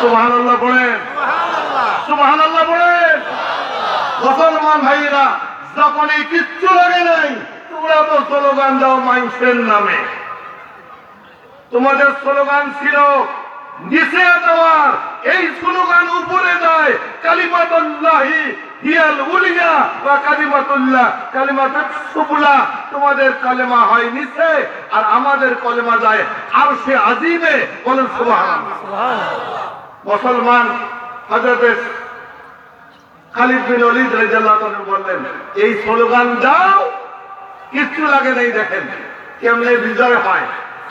সুবহানাল্লাহ পড়েন, সুবহানাল্লাহ পড়েন। মুসলমান ভাইরা, যখনই কিচ্ছু লাগে নাই তোমরা তো স্লোগান দাও মানুষের নামে। তোমাদের স্লোগান ছিল নিচে দেওয়ার, এই স্লোগান উপরে দেয় কালিমাতুল্লাহি হিয়াল উলিয়া ওয়া কালিমাতুল্লাহ কালিমাতুস সুবলা। তোমাদের কালেমা হয় নিচে আর আমাদের কালেমা যায় আরশে আজিমে। বলেন সুবহানাল্লাহ। মুসলমান হযরত খালিদ বিন ওয়ালিদ রাদিয়াল্লাহু আনহু বললেন, এই স্লোগান দাও, কিচ্ছু লাগে নাই। দেখেন কেমনে বিজয় হয়।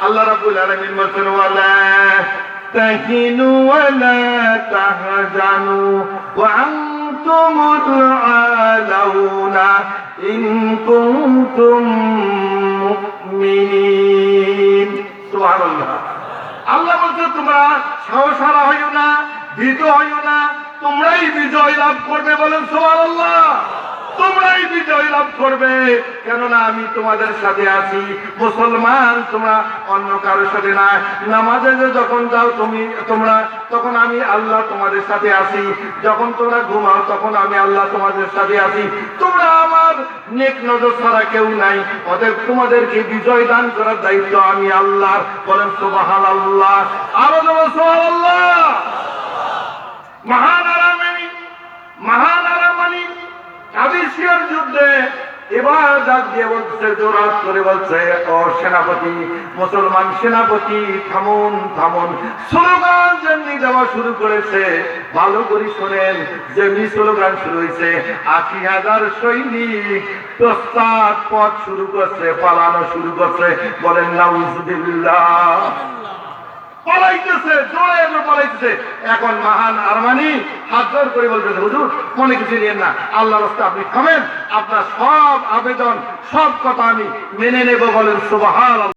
আল্লাহ রাব্বুল আলামিন বলেন, ওয়ালা তাহিনু ওয়ালা তাহজানু ওয়া আনতুমুল আলাউনা ইন কুনতুম মুমিনিন। সুবহানাল্লাহ। আল্লাহ বলছে তোমরা সাহসহারা হইও না, ভীত হইও না, তোমরাই বিজয় লাভ করবে। বলেন সুবহানাল্লাহ। তোমরাই বিজয় লাভ করবে, কেননা আমি তোমাদের সাথে আছি। মুসলমান তোমরা অন্য কারোর সাথে না। নামাজে যখন যাও তোমরা তখন আমি আল্লাহ তোমাদের সাথে আছি। যখন তোমরা ঘুমাও তখন আমি আল্লাহ তোমাদের সাথে আছি। তোমরা আমার নেক নজর ছাড়া কেউ নাই। অতএব তোমাদেরকে বিজয় দান করার দায়িত্ব আমি আল্লাহর। বলেন সুবহানাল্লাহ। আরো বলো সুবহানাল্লাহ। মহান আরামানি কাদিসিয়ার যুদ্ধে এবার ডাক দিয়ে বলছে, জোরাত করে বলছে, ও সেনাপতি, মুসলমান সেনাপতি, থামুন থামুন। স্লোগান যেমনি দেওয়া শুরু করেছে, ভালো করে শোনেন, যেমনি স্লোগান শুরু হয়েছে ৮০,০০০ সৈনিক প্রস্তাব পথ শুরু করছে, পালানো শুরু করছে। বলেন নাউজুবিল্লাহ। পালাইতেছে, জোরে পালাইতেছে। এখন মহান আরমানি হাত জোর করে বলতেছে, হুজুর মনে কিছু নিয়েন না, আল্লাহর রাস্তায় আপনি থামেন, আপনার সব আবেদন সব কথা আমি মেনে নেব। বলেন সুবহানাল্লাহ।